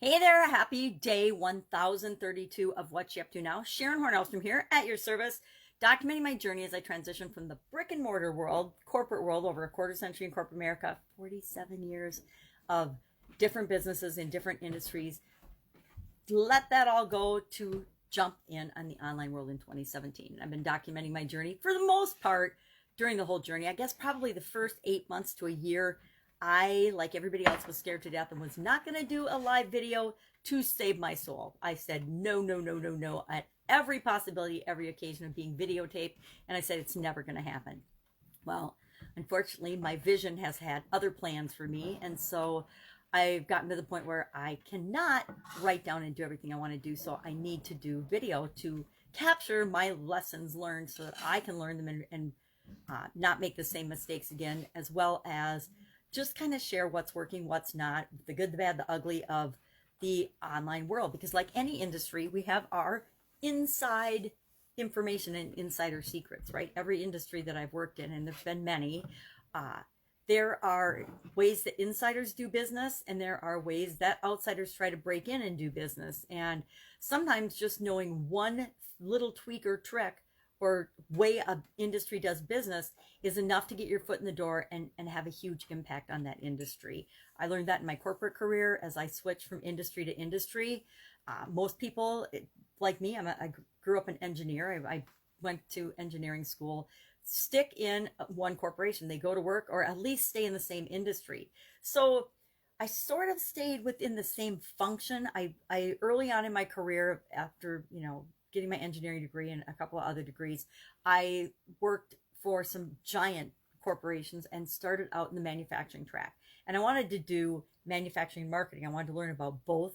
Hey there, happy day 1032 of What You Up To Now. Sharon Horne-Ellstrom here at your service, documenting my journey as I transition from the brick and mortar world, corporate world, over a quarter century in corporate America, 47 years of different businesses in different industries. Let that all go to jump in on the online world in 2017. I've been documenting my journey for the most part during the whole journey. I guess probably the first 8 months to a year, I, like everybody else, was scared to death and was not going to do a live video to save my soul. I said no, no, no, no, no at every possibility, every occasion of being videotaped. And I said it's never going to happen. Well, unfortunately, my vision has had other plans for me. And so I've gotten to the point where I cannot write down and do everything I want to do. So I need to do video to capture my lessons learned so that I can learn them and not make the same mistakes again, as well as just kind of share what's working, what's not, the good, the bad, the ugly of the online world. Because like any industry, we have our inside information and insider secrets, right? Every industry that I've worked in, and there's been many, there are ways that insiders do business, and there are ways that outsiders try to break in and do business. And sometimes just knowing one little tweak or trick or way a industry does business is enough to get your foot in the door and have a huge impact on that industry. I learned that in my corporate career as I switched from industry to industry. Most people, like me, I grew up an engineer. I went to engineering school. Stick in one corporation. They go to work or at least stay in the same industry. So I sort of stayed within the same function. I early on in my career, after, getting my engineering degree and a couple of other degrees, I worked for some giant corporations and started out in the manufacturing track. And I wanted to do manufacturing marketing. I wanted to learn about both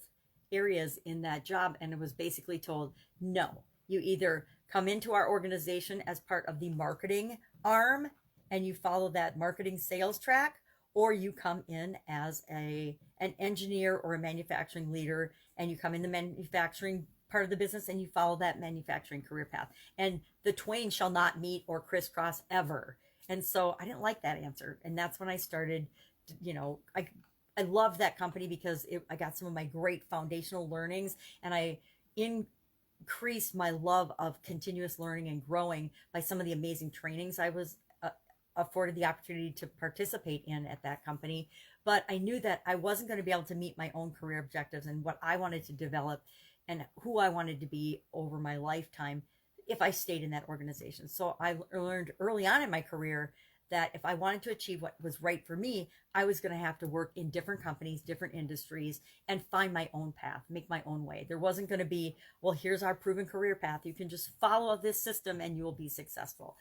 areas in that job. And it was basically told, no, you either come into our organization as part of the marketing arm and you follow that marketing sales track, or you come in as an engineer or a manufacturing leader and you come in the manufacturing part of the business and you follow that manufacturing career path, and the twain shall not meet or crisscross ever. And so I didn't like that answer, and that's when I started I loved that company because I got some of my great foundational learnings, and I increased my love of continuous learning and growing by some of the amazing trainings I was afforded the opportunity to participate in at that company. But I knew that I wasn't going to be able to meet my own career objectives and what I wanted to develop and who I wanted to be over my lifetime if I stayed in that organization. So I learned early on in my career that if I wanted to achieve what was right for me, I was going to have to work in different companies, different industries, and find my own path, make my own way. There wasn't going to be, well, here's our proven career path. You can just follow this system and you will be successful.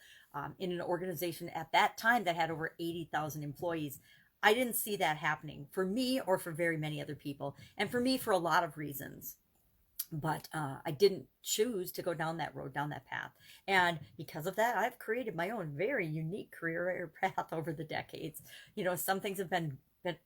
In an organization at that time that had over 80,000 employees, I didn't see that happening for me or for very many other people. And for me, for a lot of reasons. But I didn't choose to go down that road, down that path. And because of that, I've created my own very unique career path over the decades. Some things have been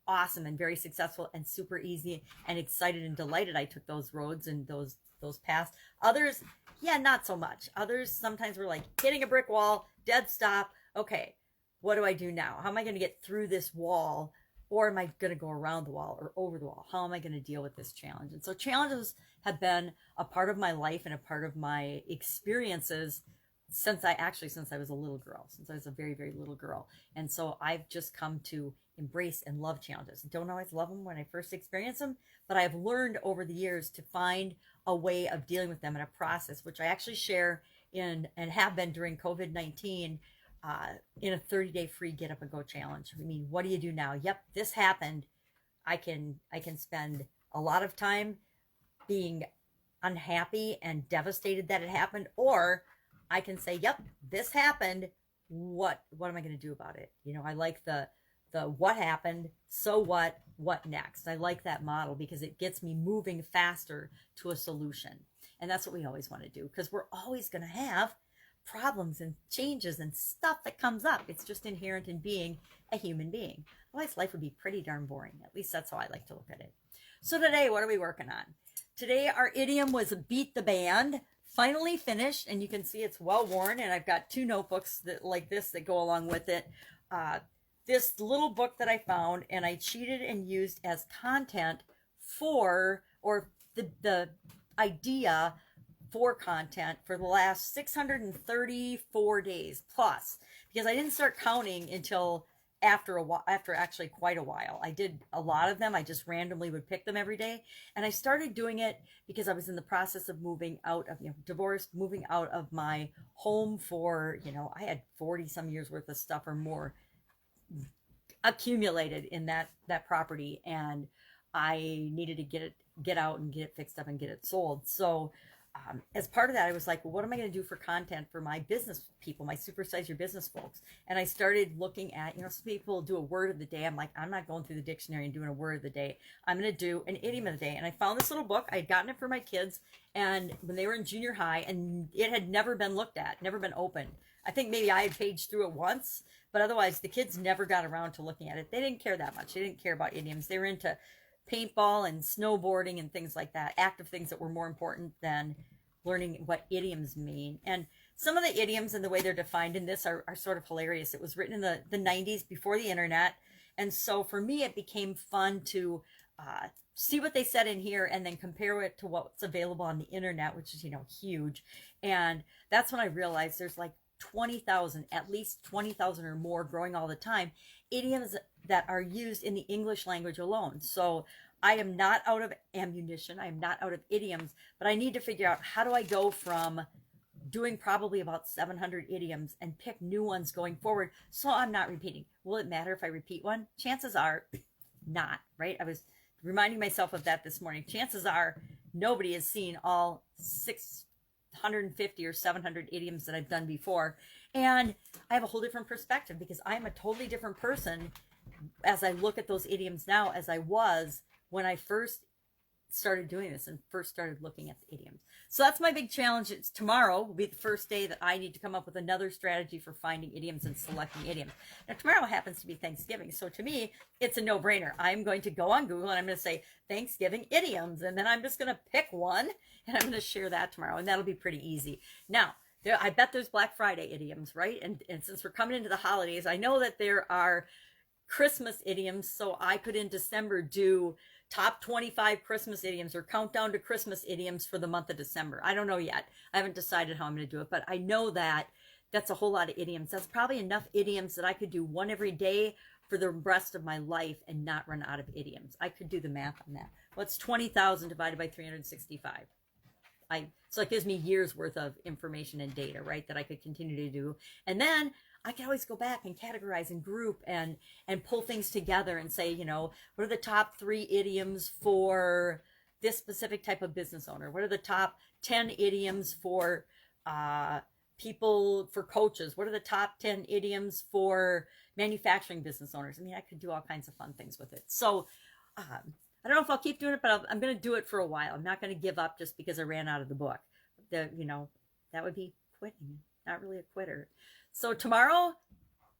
awesome and very successful and super easy, and excited and delighted I took those roads and those paths. Others, yeah, not so much. Others sometimes were like hitting a brick wall, dead stop. Okay, what do I do now? How am I going to get through this wall? Or am I going to go around the wall or over the wall? How am I going to deal with this challenge? And so challenges have been a part of my life and a part of my experiences since I was a little girl, since I was a very, very little girl. And so I've just come to embrace and love challenges. Don't always love them when I first experience them, but I've learned over the years to find a way of dealing with them in a process, which I actually share in and have been during COVID-19, in a 30-day free get up and go challenge. I mean, what do you do now? Yep, this happened. I can spend a lot of time being unhappy and devastated that it happened, or I can say, yep, this happened. What am I going to do about it? I like the what happened, so what next? I like that model because it gets me moving faster to a solution. And that's what we always want to do, because we're always going to have problems and changes and stuff that comes up. It's just inherent in being a human being. Otherwise, life would be pretty darn boring. At least that's how I like to look at it. So today, what are we working on? Today, our idiom was beat the band. Finally finished, and you can see it's well worn, and I've got 2 notebooks that go along with it. This little book that I found, and I cheated and used as content for or the idea for content for the last 634 days plus, because I didn't start counting until after a while, after actually quite a while. I did a lot of them. I just randomly would pick them every day. And I started doing it because I was in the process of moving out of, divorced, moving out of my home for, I had 40 some years worth of stuff or more accumulated in that property. And I needed to get out and get it fixed up and get it sold. So as part of that, I was like, well, what am I going to do for content for my business people, my Supersize Your Business folks? And I started looking at, some people do a word of the day. I'm like, I'm not going through the dictionary and doing a word of the day. I'm going to do an idiom of the day. And I found this little book. I had gotten it for my kids, and when they were in junior high, and it had never been looked at, never been opened. I think maybe I had paged through it once, but otherwise the kids never got around to looking at it. They didn't care that much. They didn't care about idioms. They were into paintball and snowboarding and things like that, active things that were more important than learning what idioms mean. And some of the idioms and the way they're defined in this are sort of hilarious. It was written in the 90s before the internet. And so for me, it became fun to see what they said in here and then compare it to what's available on the internet, which is, huge. And that's when I realized there's like 20,000, at least 20,000 or more growing all the time, idioms that are used in the English language alone. So I am not out of ammunition. I am not out of idioms, but I need to figure out, how do I go from doing probably about 700 idioms and pick new ones going forward so I'm not repeating. Will it matter if I repeat one? Chances are not, right? I was reminding myself of that this morning. Chances are nobody has seen all 650 or 700 idioms that I've done before. And I have a whole different perspective because I'm a totally different person as I look at those idioms now as I was when I first started doing this and first started looking at the idioms. So that's my big challenge. It's tomorrow will be the first day that I need to come up with another strategy for finding idioms and selecting idioms. Now, tomorrow happens to be Thanksgiving. So to me, it's a no-brainer. I'm going to go on Google and I'm going to say Thanksgiving idioms. And then I'm just going to pick one and I'm going to share that tomorrow. And that'll be pretty easy. Now, I bet there's Black Friday idioms, right? And since we're coming into the holidays, I know that there are Christmas idioms. So I could in December do top 25 Christmas idioms or countdown to Christmas idioms for the month of December. I don't know yet. I haven't decided how I'm going to do it, but I know that that's a whole lot of idioms. That's probably enough idioms that I could do one every day for the rest of my life and not run out of idioms. I could do the math on that. What's 20,000 divided by 365? So it gives me years worth of information and data, right, that I could continue to do. And then I can always go back and categorize and group and pull things together and say, what are the top 3 idioms for this specific type of business owner? What are the top 10 idioms for people, for coaches? What are the top 10 idioms for manufacturing business owners? I mean, I could do all kinds of fun things with it. So I don't know if I'll keep doing it, but I'm going to do it for a while. I'm not going to give up just because I ran out of the book. That would be quitting. Not really a quitter. So tomorrow,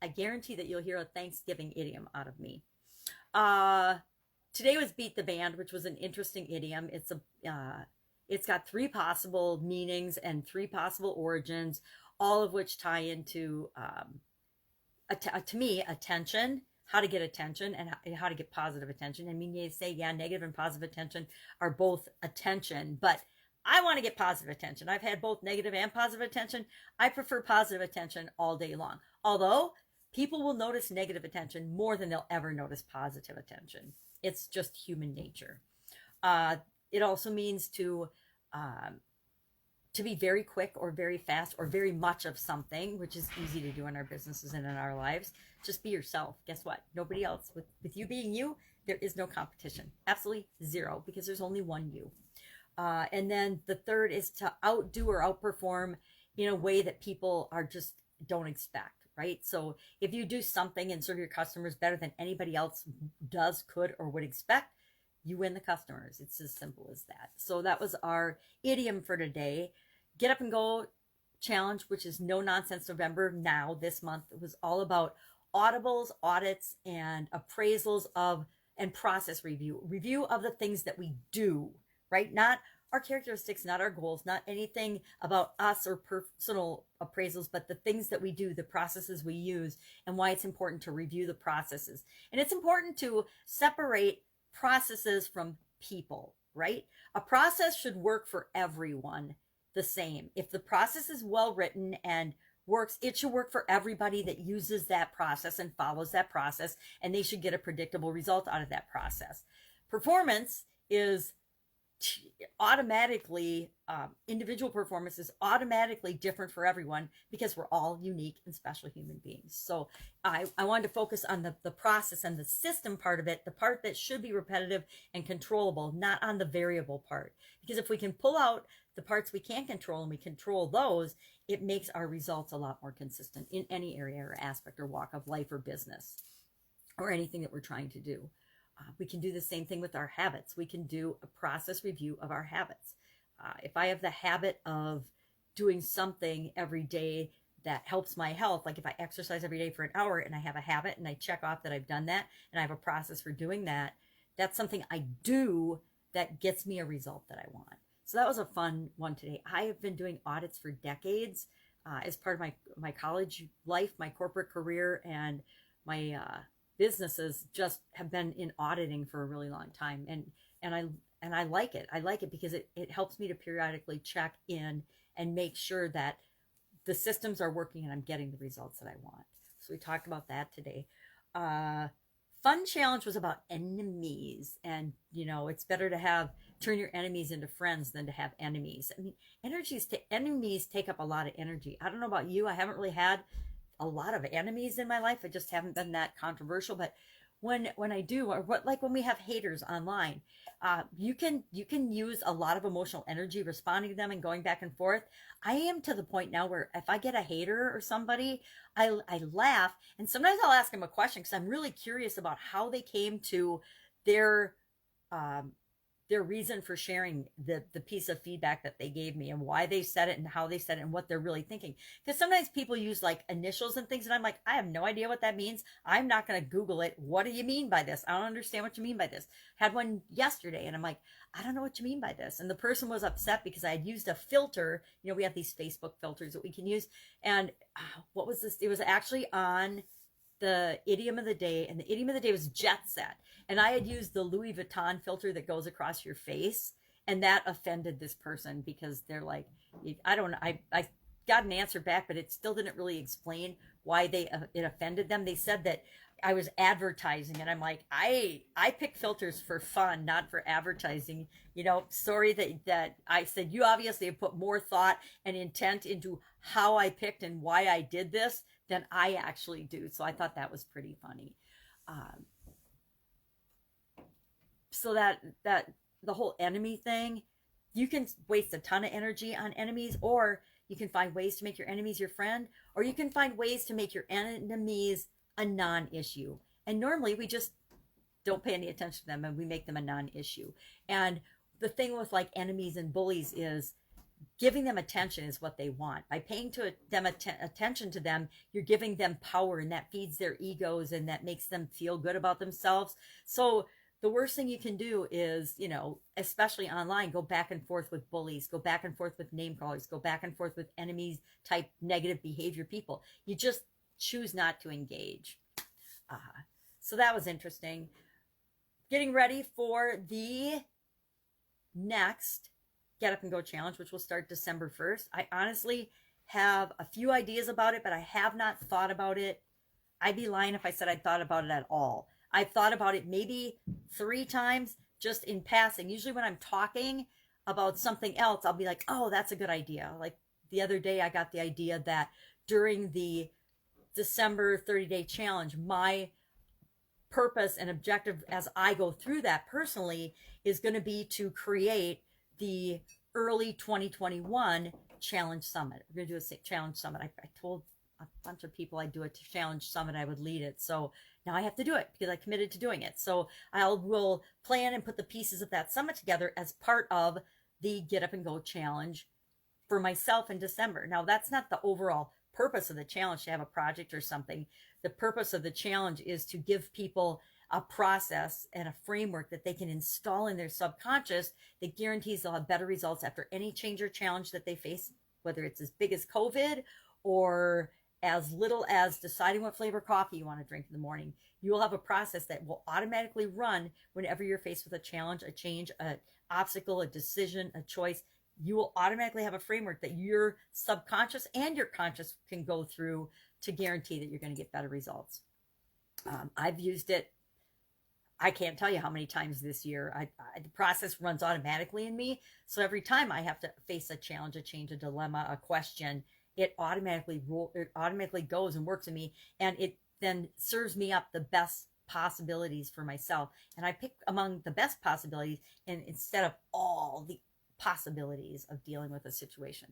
I guarantee that you'll hear a Thanksgiving idiom out of me. Today was beat the band, which was an interesting idiom. It's got 3 possible meanings and 3 possible origins, all of which tie into, to me, attention, how to get attention and how to get positive attention. I mean, you say, yeah, negative and positive attention are both attention, but I want to get positive attention. I've had both negative and positive attention. I prefer positive attention all day long. Although people will notice negative attention more than they'll ever notice positive attention. It's just human nature. It also means to be very quick or very fast or very much of something, which is easy to do in our businesses and in our lives. Just be yourself. Guess what? Nobody else. With you being you, there is no competition. Absolutely zero, because there's only one you. And then the third is to outdo or outperform in a way that people don't expect, right? So if you do something and serve your customers better than anybody else does, could, or would expect, you win the customers. It's as simple as that. So that was our idiom for today. Get Up and Go Challenge, which is No Nonsense November now, this month. It was all about audibles, audits, and appraisals and process review of the things that we do, right? Not our characteristics, not our goals, not anything about us or personal appraisals, but the things that we do, the processes we use, and why it's important to review the processes. And it's important to separate processes from people, right? A process should work for everyone the same. If the process is well written and works, it should work for everybody that uses that process and follows that process, and they should get a predictable result out of that process. Performance is automatically, individual performance is automatically different for everyone because we're all unique and special human beings. So I wanted to focus on the process and the system part of it, the part that should be repetitive and controllable, not on the variable part. Because if we can pull out the parts we can't control and we control those, it makes our results a lot more consistent in any area or aspect or walk of life or business or anything that we're trying to do. We can do the same thing with our habits. We can do a process review of our habits. If I have the habit of doing something every day that helps my health, like if I exercise every day for an hour and I have a habit and I check off that I've done that and I have a process for doing that, that's something I do that gets me a result that I want. So that was a fun one today. I have been doing audits for decades as part of my college life, my corporate career, and my businesses just have been in auditing for a really long time, and I like it. I like it because it helps me to periodically check in and make sure that the systems are working and I'm getting the results that I want. So we talked about that today. Fun challenge was about enemies, and it's better to turn your enemies into friends than to have enemies. I mean, enemies take up a lot of energy. I don't know about you. I haven't really had a lot of enemies in my life. I just haven't been that controversial. But when I do, or when we have haters online, you can use a lot of emotional energy responding to them and going back and forth. I am to the point now where if I get a hater or somebody, I laugh, and sometimes I'll ask them a question because I'm really curious about how they came to their reason for sharing the piece of feedback that they gave me and why they said it and how they said it and what they're really thinking. Because sometimes people use like initials and things, and I'm like, I have no idea what that means. I'm not going to Google it. What do you mean by this? I don't understand what you mean by this. Had one yesterday, and I'm like, I don't know what you mean by this. And the person was upset because I had used a filter. We have these Facebook filters that we can use. And what was this? It was actually on the idiom of the day, and the idiom of the day was jet set. And I had used the Louis Vuitton filter that goes across your face, and that offended this person because they're like, I don't know. I got an answer back, but it still didn't really explain why it offended them. They said that I was advertising, and I'm like, I pick filters for fun, not for advertising. Sorry that I said you obviously have put more thought and intent into how I picked and why I did this than I actually do. So I thought that was pretty funny. So that the whole enemy thing, you can waste a ton of energy on enemies, or you can find ways to make your enemies your friend, or you can find ways to make your enemies a non-issue. And normally we just don't pay any attention to them and we make them a non-issue. And the thing with like enemies and bullies is giving them attention is what they want. By paying attention to them, you're giving them power, and that feeds their egos and that makes them feel good about themselves. So the worst thing you can do is, especially online, go back and forth with bullies, go back and forth with name callers, go back and forth with enemies type negative behavior people. You just choose not to engage. So that was interesting. Getting ready for the next Get Up and Go challenge, which will start December 1st. I honestly have a few ideas about it, but I have not thought about it. I'd be lying if I said I'd thought about it at all. I've thought about it maybe 3 times just in passing. Usually when I'm talking about something else, I'll be like, oh, that's a good idea. Like the other day, I got the idea that during the December 30-day challenge, my purpose and objective as I go through that personally is going to be to create the early 2021 challenge summit. We're going to do a challenge summit. I told a bunch of people I'd do a challenge summit, I would lead it. So now I have to do it because I committed to doing it. So will plan and put the pieces of that summit together as part of the Get Up and Go challenge for myself in December. Now that's not the overall purpose of the challenge to have a project or something. The purpose of the challenge is to give people a process and a framework that they can install in their subconscious that guarantees they'll have better results after any change or challenge that they face, whether it's as big as COVID or as little as deciding what flavor coffee you want to drink in the morning. You will have a process that will automatically run whenever you're faced with a challenge, a change, an obstacle, a decision, a choice. You will automatically have a framework that your subconscious and your conscious can go through to guarantee that you're going to get better results. I've used it. I can't tell you how many times this year. The process runs automatically in me. So every time I have to face a challenge, a change, a dilemma, a question, it automatically goes and works in me, and it then serves me up the best possibilities for myself. And I pick among the best possibilities, and instead of all the possibilities of dealing with a situation.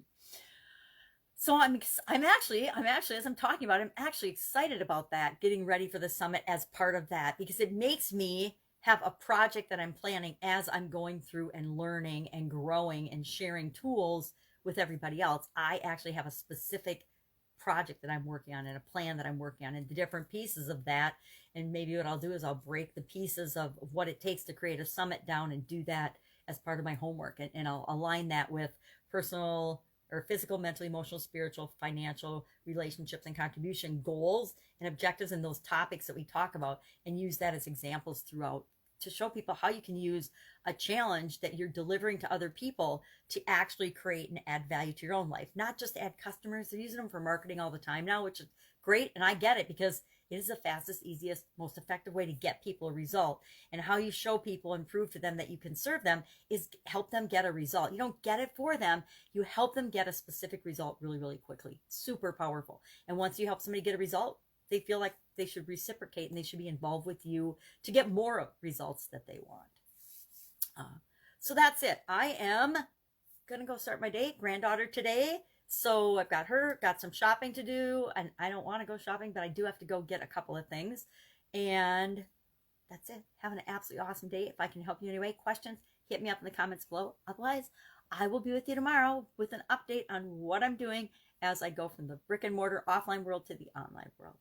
So I'm actually, as I'm talking about it, I'm actually excited about that, getting ready for the summit as part of that, because it makes me have a project that I'm planning as I'm going through and learning and growing and sharing tools with everybody else. I actually have a specific project that I'm working on and a plan that I'm working on and the different pieces of that. And maybe what I'll do is I'll break the pieces of what it takes to create a summit down and do that as part of my homework. And I'll align that with personal or physical, mental, emotional, spiritual, financial, relationships, and contribution goals and objectives and those topics that we talk about, and use that as examples throughout to show people how you can use a challenge that you're delivering to other people to actually create and add value to your own life. Not just add customers. They're using them for marketing all the time now, which is great. And I get it, because it is the fastest, easiest, most effective way to get people a result. And how you show people and prove to them that you can serve them is help them get a result. You don't get it for them. You help them get a specific result really, really quickly. Super powerful. And once you help somebody get a result, they feel like they should reciprocate and they should be involved with you to get more results that they want. So that's it. I am going to go start my day. Granddaughter today. So I've got some shopping to do, and I don't want to go shopping, but I do have to go get a couple of things. And that's it. Have an absolutely awesome day. If I can help you in any way, questions, hit me up in the comments below. Otherwise, I will be with you tomorrow with an update on what I'm doing as I go from the brick and mortar offline world to the online world.